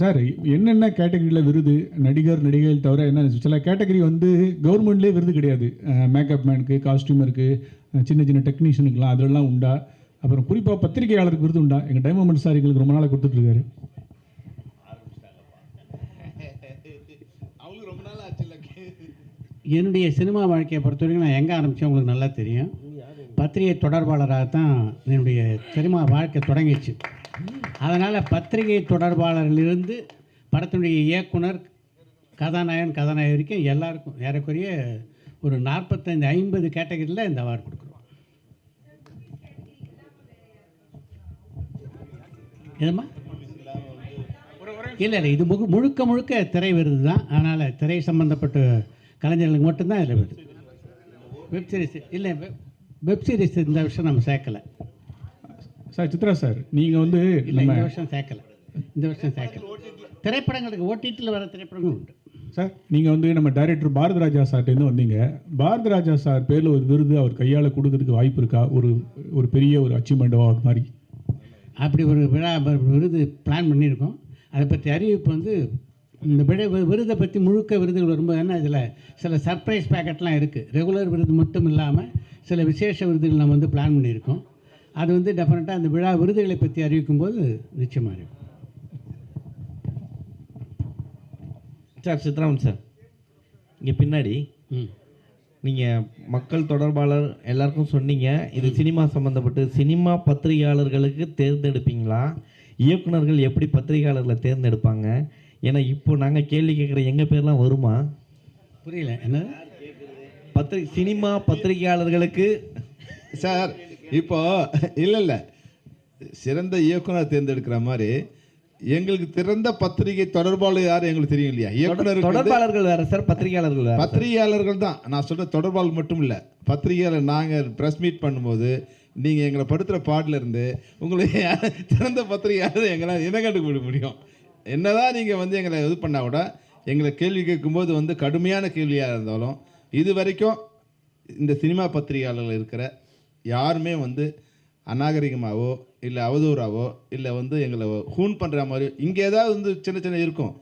Sir என்னென்ன கேட்டகரியில் விருது நடிகர் நடிகைகள் தவிர என்ன சில கேட்டகரி வந்து கவர்மெண்ட்லேயே விருது கிடையாது. மேக்கப் மேனுக்கு, காஸ்டியூமருக்கு, சின்ன சின்ன டெக்னீஷியனுக்குலாம் அதெல்லாம் உண்டா? அப்புறம் குறிப்பாக பத்திரிகையாளருக்கு விருது உண்டா? எங்கள் டைமண்ட் சார் எங்களுக்கு ரொம்ப நாளாக கொடுத்துட்ருக்காரு. என்னுடைய சினிமா வாழ்க்கையை பொறுத்த வரைக்கும் நான் எங்கே ஆரம்பித்தேன் உங்களுக்கு நல்லா தெரியும். பத்திரிகை தொடர்பாளராக தான் என்னுடைய சினிமா வாழ்க்கை தொடங்கிச்சு. அதனால் பத்திரிகை தொடர்பாளரிலிருந்து படத்தினுடைய இயக்குனர், கதாநாயகன், கதாநாயகி வரைக்கும் எல்லாருக்கும் ஏறக்குறைய ஒரு 45-50 கேட்டகரியில் இந்த அவார்டு கொடுக்குறோம். எதுமா இல்லை இது முழுக்க முழுக்க திரை விருது தான். அதனால் திரை சம்மந்தப்பட்ட கலைஞர்களுக்கு மட்டும்தான் இதில் விருது. வெப்சீரிஸ் இல்லை, வெப்சீரிஸ் இந்த வருஷம் நம்ம சேர்க்கலை சார். சித்ரா சார் நீங்கள் வந்து இல்லை இந்த வருஷம் சேர்க்கலை. திரைப்படங்களுக்கு ஓடிடியில் வர திரைப்படங்கள் உண்டு சார். நீங்கள் வந்து நம்ம டைரக்டர் பாரதி ராஜா சார்ட்டேருந்து வந்தீங்க. பாரதி ராஜா சார் பேரில் ஒரு விருது அவர் கையால் கொடுக்கறதுக்கு வாய்ப்பு இருக்கா? ஒரு பெரிய ஒரு அச்சீவ்மெண்ட் அவார்டு மாதிரி அப்படி ஒரு விருது பிளான் பண்ணியிருக்கோம். அதை பற்றி அறிவிப்பு வந்து இந்த விருதை பற்றி முழுக்க விருதுகள் வரும்போது என்ன இதில் சில சர்ப்ரைஸ் பேக்கெட்லாம் இருக்குது. ரெகுலர் விருது மட்டும் இல்லாமல் சில விசேஷ விருதுகள் நம்ம வந்து பிளான் பண்ணியிருக்கோம். அது வந்து டெஃபினட்டாக அந்த விருதுகளை பற்றி அறிவிக்கும் போது நிச்சயமாக இருக்கும். சார் சித்ராமன் சார், இங்கே பின்னாடி நீங்கள் மக்கள் தொடர்பாளர் எல்லாருக்கும் சொன்னீங்க. இது சினிமா சம்மந்தப்பட்டு சினிமா பத்திரிகையாளர்களுக்கு தேர்ந்தெடுப்பீங்களா? இயக்குனர்கள் எப்படி பத்திரிகையாளர்களை தேர்ந்தெடுப்பாங்க? ஏன்னா இப்போ நாங்கள் கேள்வி கேட்குற எங்கள் பேர்லாம் வருமா? புரியல என்ன? சினிமா பத்திரிகையாளர்களுக்கு சார் இப்போ இல்லை சிறந்த இயக்குனர் தேர்ந்தெடுக்கிற மாதிரி எங்களுக்கு திறந்த பத்திரிகை தொடர்பாளர் யார் எங்களுக்கு தெரியும் இல்லையா? இயக்குனர் தொடர்பாளர்கள் வேற சார், பத்திரிகையாளர்கள் வேற. பத்திரிகையாளர்கள் தான் நான் சொல்ற, தொடர்பாளர் மட்டும் இல்லை. பத்திரிகையாளர் நாங்கள் ப்ரெஸ் மீட் பண்ணும்போது நீங்கள் எங்களை படுத்துகிற பாட்டில் இருந்து உங்களுக்கு திறந்த பத்திரிகையாளர் எங்களால் என்ன கண்டுபிடிக்க முடியும்? என்னதான் நீங்கள் வந்து எங்களை இது பண்ணால் கூட எங்களை கேள்வி கேட்கும்போது வந்து கடுமையான கேள்வியாக இருந்தாலும் இது வரைக்கும் இந்த சினிமா பத்திரிகையாளர்கள் இருக்கிற யாருமே வந்து அநாகரிகமாகவோ இல்லை அவதூறாவோ இல்லை வந்து எங்களை ஹூன் பண்ணுற மாதிரி இங்கே ஏதாவது வந்து சின்ன சின்ன இருக்கும்.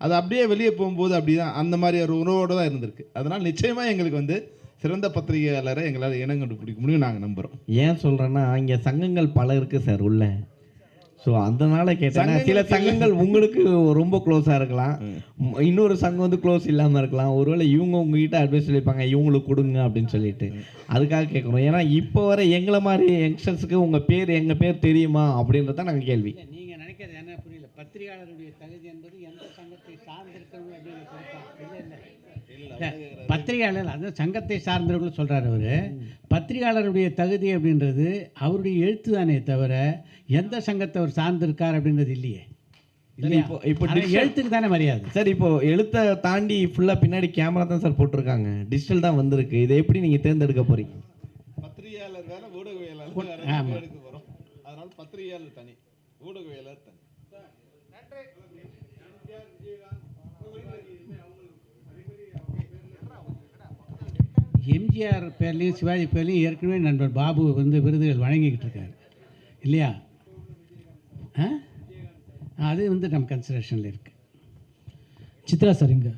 அது அப்படியே வெளியே போகும்போது அப்படி தான் அந்த மாதிரி ஒரு உணவோடு தான் இருந்திருக்கு. அதனால் நிச்சயமாக எங்களுக்கு வந்து சிறந்த பத்திரிகையாளரை எங்களால் இனம் கண்டுபிடிக்க முடியும் நாங்கள் நம்புகிறோம். ஏன் சொல்கிறேன்னா இங்கே சங்கங்கள் பல இருக்குது சார் உள்ள. ஸோ அதனால் கேட்டேன். சில சங்கங்கள் உங்களுக்கு ரொம்ப க்ளோஸாக இருக்கலாம், இன்னொரு சங்கம் வந்து க்ளோஸ் இல்லாமல் இருக்கலாம். ஒருவேளை இவங்க உங்ககிட்ட அட்வைஸ் சொல்லியிருப்பாங்க இவங்களுக்கு கொடுங்க அப்படின்னு சொல்லிட்டு, அதுக்காக கேட்குறோம். ஏன்னா இப்போ வர எங்களை மாதிரி யங்ஸ்டர்ஸுக்கு உங்கள் பேர் எங்கள் பேர் தெரியுமா அப்படின்றத நாங்கள் கேள்வி. நீங்கள் நினைக்கிறது என்ன புரியல? பத்திரிகையாளருடைய தகுதி என்பது எந்த சங்கத்தை சார்ந்திருக்கிறது அப்படின்னு பத்திரிகையாளர் அந்த சங்கத்தை சார்ந்தவர்கள் சொல்கிறார் அவர். பத்திரிகையாளருடைய தகுதி அப்படின்றது அவருடைய எழுத்து தானே தவிர எந்த சங்கத்தை அவர் சார்ந்திருக்கார் அப்படின்றது இல்லையே. இப்போ எழுத்துக்கு தானே மரியாதை சார். இப்போ எழுத்தை தாண்டி ஃபுல்லாக பின்னாடி கேமரா தான் சார் போட்டிருக்காங்க, டிஜிட்டல் தான் வந்திருக்கு. இதை எப்படி நீங்கள் தேர்ந்தெடுக்க போகிறீங்க? பத்திரிகையாளர் வேற, ஊடகவியலாளர் எடுக்க போகிறோம். அதனால் பத்திரிகையாளர் தனி, ஊடகவியலாளர் தனி. எம்ஜிஆர் பேர்லேயும் சிவாஜி பேர்லேயும் ஏற்கனவே நண்பர் பாபு வந்து விருதுகள் வழங்கிக்கிட்டு இருக்காரு இல்லையா? அது வந்து நம்ம கன்சிடரேஷனில் இருக்குது. சித்ரா சார் இங்கே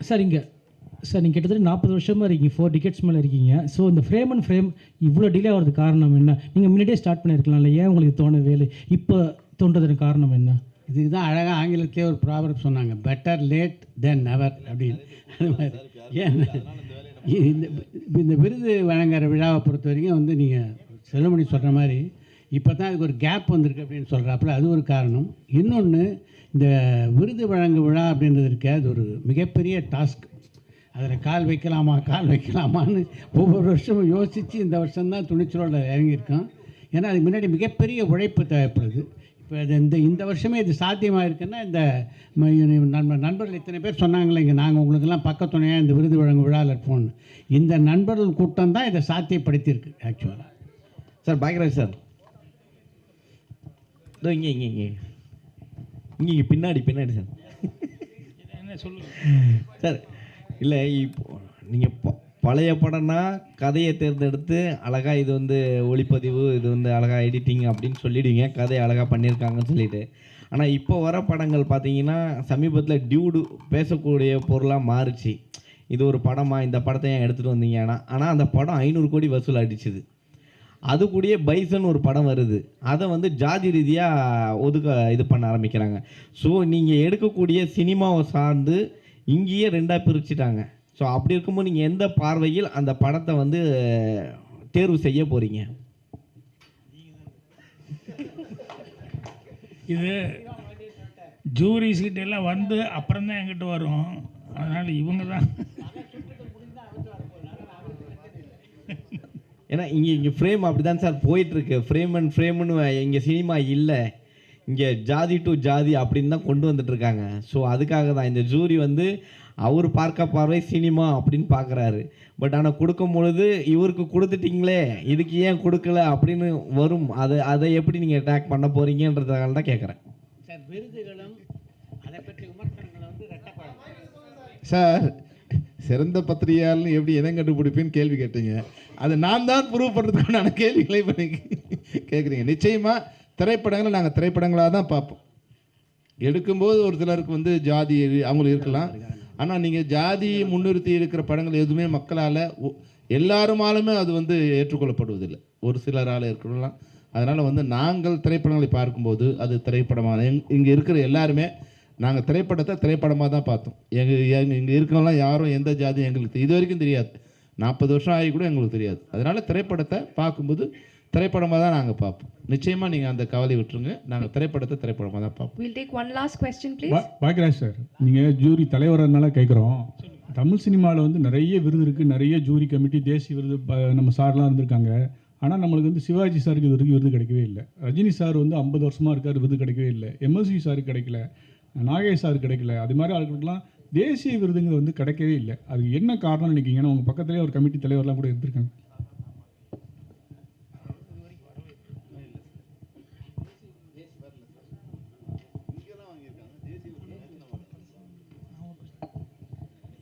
சார் நீங்கள் கிட்டத்தட்ட 40 வருஷமாக இருக்கீங்க, 4 டிக்கெட்ஸ் மேலே இருக்கீங்க. ஸோ இந்த ஃப்ரேம் அண்ட் ஃப்ரேம் இவ்வளோ டிலே ஆகிறதுக்கு காரணம் என்ன? நீங்கள் முன்னாடியே ஸ்டார்ட் பண்ணியிருக்கலாம்ல, ஏன் உங்களுக்கு தோணவே இப்போ தோன்றதுக்கு காரணம் என்ன? இதுக்கு தான் அழகாக ஆங்கிலத்திலே ஒரு ப்ராவர்ப் சொன்னாங்க, பெட்டர் லேட் தென் நெவர் அப்படின்னு. அது மாதிரி ஏன் இந்த விருது வழங்குகிற விழாவை பொறுத்த வரைக்கும் வந்து நீங்கள் செல்லுமணி சொல்கிற மாதிரி இப்போ தான் அதுக்கு ஒரு கேப் வந்திருக்கு அப்படின்னு சொல்கிறாப்புல, அது ஒரு காரணம். இன்னொன்று, இந்த விருது வழங்கு விழா அப்படின்றதுக்கு அது ஒரு மிகப்பெரிய டாஸ்க். அதில் கால் வைக்கலாமான்னு ஒவ்வொரு வருஷமும் யோசித்து இந்த வருஷம்தான் துணிச்சலோடு இறங்கியிருக்கோம். ஏன்னா அதுக்கு முன்னாடி மிகப்பெரிய உழைப்பு தேவைப்படுது. இப்போ இந்த வருஷமே இது சாத்தியமாக இருக்குன்னா இந்த நண்பர்கள் இத்தனை பேர் சொன்னாங்களே இங்கே நாங்கள் உங்களுக்கெல்லாம் பக்கத்துணையாக இந்த விருது வழங்கும் விழாவில் இருப்போம்னு, இந்த நண்பர்கள் கூட்டம் தான் இதை சாத்தியப்படுத்தியிருக்கு ஆக்சுவலாக. சார் பாக்யராஜ் சார், இங்கே பின்னாடி சார் என்ன சொல்லுங்க சார். இல்லை இப்போ நீங்கள் பழைய படம்னா கதையை தேர்ந்தெடுத்து அழகாக இது வந்து ஒளிப்பதிவு, இது வந்து அழகாக எடிட்டிங் அப்படின்னு சொல்லிடுவீங்க, கதையை அழகாக பண்ணியிருக்காங்கன்னு சொல்லிட்டு. ஆனால் இப்போ வர படங்கள் பார்த்தீங்கன்னா சமீபத்தில் டியூடு பேசக்கூடிய பொருளாக மாறுச்சு. இது ஒரு படமா, இந்த படத்தை ஏன் எடுத்துகிட்டு வந்தீங்க? ஆனால் அந்த படம் 500 கோடி வசூல் அடிச்சுது. அது கூடயே பைசன் ஒரு படம் வருது, அதை வந்து ஜாதி ரீதியாக இது பண்ண ஆரம்பிக்கிறாங்க. ஸோ நீங்கள் எடுக்கக்கூடிய சினிமாவை சார்ந்து இங்கேயே ரெண்டாக பிரிச்சுட்டாங்க. ஸோ அப்படி இருக்கும்போது நீங்கள் எந்த பார்வையில் அந்த படத்தை வந்து தேர்வு செய்ய போகிறீங்க? இது ஜூரி சீட் எல்லாம் வந்து அப்புறம் தான் என்கிட்ட வரும். அதனால் இவங்க தான் ஏன்னா இங்கே ஃப்ரேம் அப்படி தான் சார் போயிட்டுருக்கு. ஃப்ரேம்னு இங்கே சினிமா இல்லை, இங்கே ஜாதி டு ஜாதி அப்படின்னு தான் கொண்டு வந்துட்டுருக்காங்க. ஸோ அதுக்காக தான் இந்த ஜூரி வந்து அவர் பார்க்க பார்வை சினிமா அப்படின்னு பார்க்குறாரு. பட் ஆனால் கொடுக்கும் பொழுது இவருக்கு கொடுத்துட்டிங்களே, இதுக்கு ஏன் கொடுக்கல அப்படின்னு வரும். அதை எப்படி நீங்கள் அட்டாக் பண்ண போகிறீங்கன்றதுக்காக தான் கேட்குறேன் சார். விருதுகளும் அதை பற்றி விமர்சனங்களை வந்து ரெட்டப்படும் சார். சிறந்த பத்திரிகையாளர்னு எப்படி இனம் கண்டுபிடிப்பேன்னு கேள்வி கேட்டீங்க. அதை நான் தான் ப்ரூவ் பண்ணுறதுக்கான கேள்விகளை இப்போ கேட்குறீங்க. நிச்சயமாக திரைப்படங்களை நாங்கள் திரைப்படங்களாக தான் பார்ப்போம். எடுக்கும்போது ஒரு சிலருக்கு வந்து ஜாதி அவங்களுக்கு இருக்கலாம். ஆனால் நீங்கள் ஜாதி முன்னிறுத்தி இருக்கிற படங்கள் எதுவுமே மக்களால் எல்லாருமாலுமே அது வந்து ஏற்றுக்கொள்ளப்படுவதில்லை, ஒரு சிலரால் இருக்கலாம். அதனால் வந்து நாங்கள் திரைப்படங்களை பார்க்கும்போது அது திரைப்படமான இங்கே இருக்கிற எல்லாருமே நாங்கள் திரைப்படத்தை திரைப்படமாக தான் பார்த்தோம். இங்கே இருக்கிறவங்களாம் யாரும் எந்த ஜாதி எங்களுக்கு இது வரைக்கும் தெரியாது. 40 வருஷம் ஆகி கூட எங்களுக்கு தெரியாது. அதனால் திரைப்படத்தை பார்க்கும்போது திரைப்படமாக தான் நாங்கள் பார்ப்போம். நிச்சயமாக நீங்கள் அந்த கவலை விட்டுருங்க. நாங்கள் திரைப்படத்தை திரைப்படமாக தான் பார்ப்போம். We'll take one last question, please. Bhagyaraj sir, நீங்கள் ஜூரி தலைவரனால கேட்குறோம். தமிழ் சினிமாவில் வந்து நிறைய விருது இருக்குது, நிறைய ஜூரி கமிட்டி, தேசிய விருது நம்ம சார்லாம் இருந்திருக்காங்க. ஆனால் நம்மளுக்கு வந்து சிவாஜி சாருக்கு இது வரைக்கும் விருது கிடைக்கவே இல்லை. ரஜினி சார் வந்து 50 வருஷமாக இருக்கார், விருது கிடைக்கவே இல்லை. எம்எஸ்வி சாருக்கு கிடைக்கல, நாகேஷ் சார் கிடைக்கல. அது மாதிரி ஆளுக்கெல்லாம் தேசிய விருதுங்கிறது வந்து கிடைக்கவே இல்லை. அதுக்கு என்ன காரணம்னு நினைக்கிங்கன்னா, உங்கள் பக்கத்துலேயே ஒரு கமிட்டி தலைவர்லாம் கூட இருந்திருக்காங்க.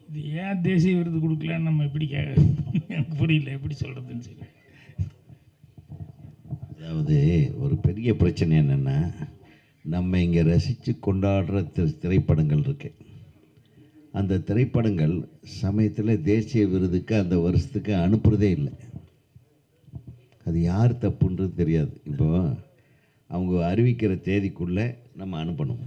இது ஏன் தேசிய விருது கொடுக்கலன்னு நம்ம எப்படி எனக்கு புரியல, எப்படி சொல்கிறதுன்னு சொல்லி. அதாவது ஒரு பெரிய பிரச்சனை என்னென்னா, நம்ம இங்கே ரசித்து கொண்டாடுற திரைப்படங்கள் இருக்கு. அந்த திரைப்படங்கள் சமயத்தில் தேசிய விருதுக்கு அந்த வருஷத்துக்கு அனுப்புகிறதே இல்லை. அது யார் தப்புன்றது தெரியாது. இப்போ அவங்க அறிவிக்கிற தேதிக்குள்ளே நம்ம அனுப்பணும்.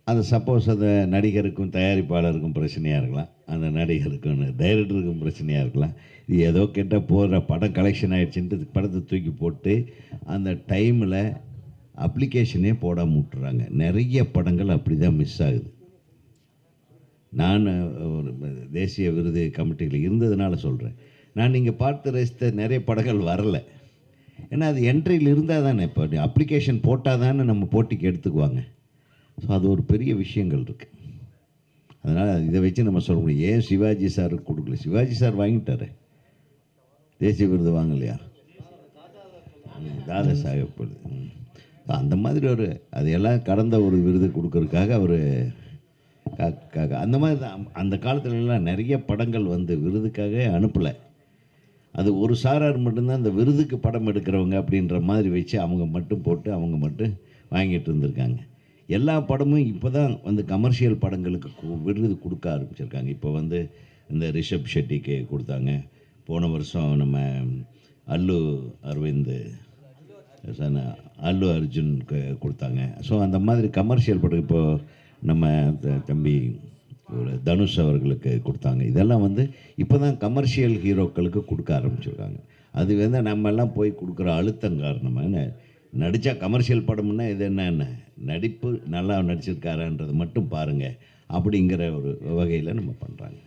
அது சப்போஸ் அந்த நடிகருக்கும் தயாரிப்பாளருக்கும் பிரச்சனையாக இருக்கலாம், அந்த நடிகருக்கும் டைரக்டருக்கும் பிரச்சனையாக இருக்கலாம். இது ஏதோ கேட்டால் போகிற படம் கலெக்ஷன் ஆகிடுச்சின்ட்டு படத்தை தூக்கி போட்டு அந்த டைமில் அப்ளிகேஷனே போடாமல் விட்டுறாங்க. நிறைய படங்கள் அப்படி தான் மிஸ் ஆகுது. நான் ஒரு தேசிய விருது கமிட்டியில் இருந்ததுனால சொல்கிறேன். நான் நீங்கள் பார்த்து ரசித்த நிறைய படங்கள் வரலை. ஏன்னா அது என்ட்ரியில் இருந்தால் தானே, இப்போ அப்ளிகேஷன் போட்டால் தானே நம்ம போட்டிக்கு எடுத்துக்குவாங்க. ஸோ அது ஒரு பெரிய விஷயங்கள் இருக்குது. அதனால் இதை வச்சு நம்ம சொல்ல முடியும். ஏன் சிவாஜி சார் கொடுக்கல? சிவாஜி சார் வாங்கிட்டாரு, தேசிய விருது வாங்கலையா? தாதா சாஹேப். அந்த மாதிரி ஒரு அதையெல்லாம் கடந்த ஒரு விருது கொடுக்கறதுக்காக அவர் அந்த மாதிரி தான். அந்த காலத்துலலாம் நிறைய படங்கள் வந்து விருதுக்காக அனுப்பலை. அது ஒரு சாரார் மட்டும்தான் அந்த விருதுக்கு படம் எடுக்கிறவங்க அப்படின்ற மாதிரி வச்சு அவங்க மட்டும் போட்டு அவங்க மட்டும் வாங்கிட்டு இருந்திருக்காங்க. எல்லா படமும் இப்போ தான் வந்து கமர்ஷியல் படங்களுக்கு விருது கொடுக்க ஆரம்பிச்சிருக்காங்க. இப்போ வந்து இந்த ரிஷப் ஷெட்டிக்கு கொடுத்தாங்க. போன வருஷம் நம்ம அல்லு அர்ஜுனுக்கு கொடுத்தாங்க. ஸோ அந்த மாதிரி கமர்ஷியல் படம் இப்போது நம்ம தம்பி ஒரு தனுஷ் அவர்களுக்கு கொடுத்தாங்க. இதெல்லாம் வந்து இப்போ தான் கமர்ஷியல் ஹீரோக்களுக்கு கொடுக்க ஆரம்பிச்சிருக்காங்க. அது வந்து நம்ம எல்லாம் போய் கொடுக்குற அழுத்தம் காரணமாக நடித்தா கமர்ஷியல் படம்னா இது என்ன நடிப்பு நல்லா நடிச்சிருக்காரான்றது மட்டும் பாருங்கள் அப்படிங்கிற ஒரு வகையில் நம்ம பண்ணுறாங்க.